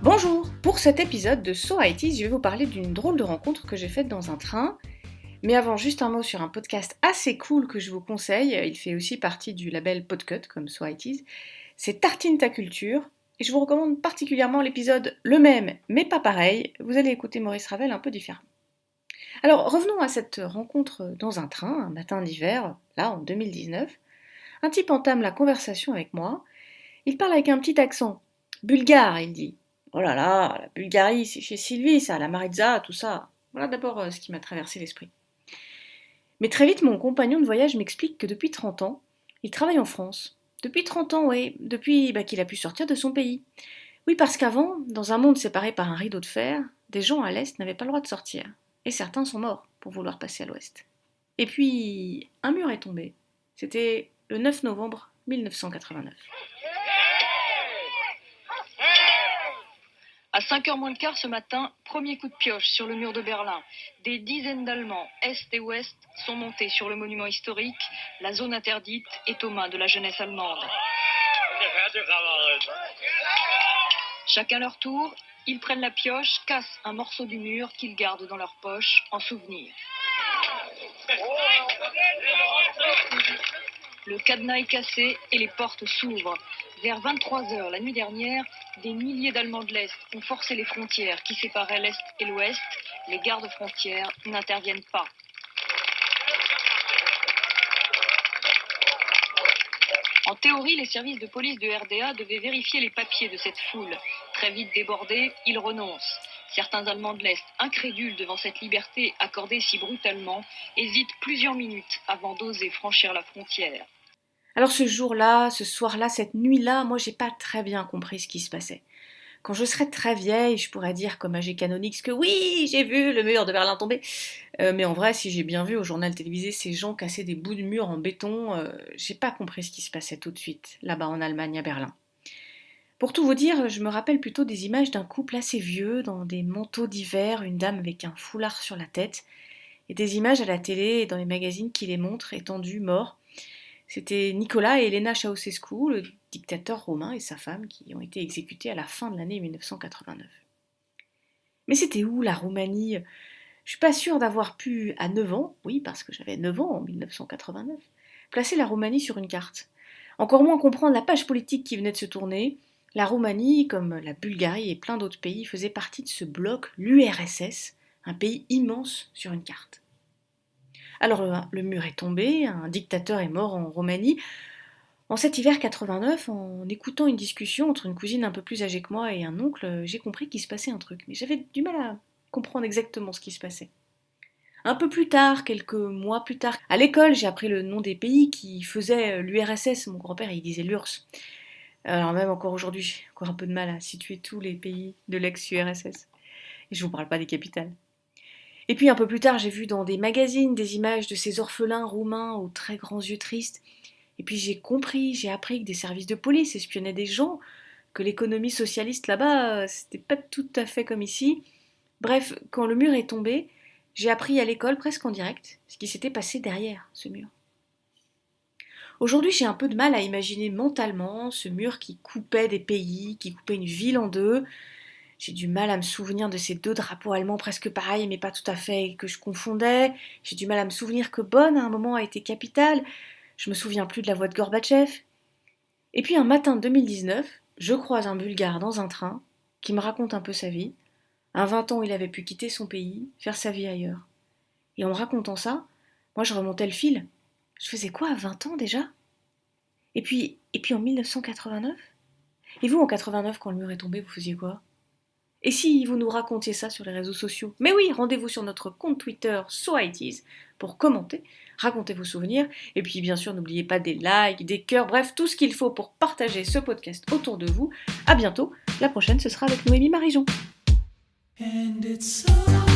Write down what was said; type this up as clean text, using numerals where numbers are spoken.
Bonjour! Pour cet épisode de So IT, je vais vous parler d'une drôle de rencontre que j'ai faite dans un train. Mais avant, juste un mot sur un podcast assez cool que je vous conseille. Il fait aussi partie du label Podcut, comme So IT. C'est Tartine ta culture. Et je vous recommande particulièrement l'épisode le même, mais pas pareil. Vous allez écouter Maurice Ravel un peu différent. Alors, revenons à cette rencontre dans un train, un matin d'hiver, là en 2019. Un type entame la conversation avec moi. Il parle avec un petit accent. Bulgare, il dit. Oh là là, la Bulgarie, c'est chez Sylvie, ça, la Maritza, tout ça. Voilà d'abord ce qui m'a traversé l'esprit. Mais très vite, mon compagnon de voyage m'explique que depuis 30 ans, il travaille en France. Depuis 30 ans, oui, depuis qu'il a pu sortir de son pays. Oui, parce qu'avant, dans un monde séparé par un rideau de fer, des gens à l'Est n'avaient pas le droit de sortir. Et certains sont morts pour vouloir passer à l'Ouest. Et puis, un mur est tombé. C'était le 9 novembre 1989. À 5h moins le quart ce matin, premier coup de pioche sur le mur de Berlin. Des dizaines d'Allemands, Est et Ouest, sont montés sur le monument historique. La zone interdite est aux mains de la jeunesse allemande. Chacun leur tour, ils prennent la pioche, cassent un morceau du mur qu'ils gardent dans leur poche en souvenir. Le cadenas est cassé et les portes s'ouvrent. Vers 23h la nuit dernière, des milliers d'Allemands de l'Est ont forcé les frontières qui séparaient l'Est et l'Ouest. Les gardes frontières n'interviennent pas. En théorie, les services de police de RDA devaient vérifier les papiers de cette foule. Très vite débordés, ils renoncent. Certains Allemands de l'Est, incrédules devant cette liberté accordée si brutalement, hésitent plusieurs minutes avant d'oser franchir la frontière. Alors ce jour-là, ce soir-là, cette nuit-là, moi j'ai pas très bien compris ce qui se passait. Quand je serai très vieille, je pourrais dire comme AG Canonix que oui, j'ai vu le mur de Berlin tomber. Mais en vrai, si j'ai bien vu au journal télévisé ces gens casser des bouts de mur en béton, j'ai pas compris ce qui se passait tout de suite, là-bas en Allemagne, à Berlin. Pour tout vous dire, je me rappelle plutôt des images d'un couple assez vieux, dans des manteaux d'hiver, une dame avec un foulard sur la tête, et des images à la télé et dans les magazines qui les montrent, étendus, morts. C'était Nicolas et Elena Ceausescu, le dictateur romain, et sa femme, qui ont été exécutés à la fin de l'année 1989. Mais c'était où la Roumanie? Je suis pas sûre d'avoir pu, à 9 ans, oui parce que j'avais 9 ans en 1989, placer la Roumanie sur une carte. Encore moins comprendre la page politique qui venait de se tourner. La Roumanie, comme la Bulgarie et plein d'autres pays, faisait partie de ce bloc, l'URSS, un pays immense sur une carte. Alors le mur est tombé, un dictateur est mort en Roumanie. En cet hiver 89, en écoutant une discussion entre une cousine un peu plus âgée que moi et un oncle, j'ai compris qu'il se passait un truc, mais j'avais du mal à comprendre exactement ce qui se passait. Un peu plus tard, quelques mois plus tard, à l'école, j'ai appris le nom des pays qui faisaient l'URSS. Mon grand-père, il disait l'URSS. Alors même encore aujourd'hui, j'ai encore un peu de mal à situer tous les pays de l'ex-URSS. Et je vous parle pas des capitales. Et puis un peu plus tard, j'ai vu dans des magazines des images de ces orphelins roumains aux très grands yeux tristes. Et puis j'ai appris que des services de police espionnaient des gens, que l'économie socialiste là-bas, c'était pas tout à fait comme ici. Bref, quand le mur est tombé, j'ai appris à l'école presque en direct ce qui s'était passé derrière ce mur. Aujourd'hui, j'ai un peu de mal à imaginer mentalement ce mur qui coupait des pays, qui coupait une ville en deux. J'ai du mal à me souvenir de ces deux drapeaux allemands presque pareils, mais pas tout à fait, que je confondais. J'ai du mal à me souvenir que Bonn, à un moment, a été capitale. Je me souviens plus de la voix de Gorbatchev. Et puis un matin de 2019, je croise un Bulgare dans un train qui me raconte un peu sa vie. À 20 ans, il avait pu quitter son pays, faire sa vie ailleurs. Et en me racontant ça, moi je remontais le fil. Je faisais quoi à 20 ans déjà? Et puis en 1989? Et vous, en 89, quand le mur est tombé, vous faisiez quoi? Et si vous nous racontiez ça sur les réseaux sociaux? Mais oui, rendez-vous sur notre compte Twitter SoITs pour commenter, raconter vos souvenirs, et puis bien sûr n'oubliez pas des likes, des cœurs, bref, tout ce qu'il faut pour partager ce podcast autour de vous. À bientôt, la prochaine ce sera avec Noémie Marijon. And it's so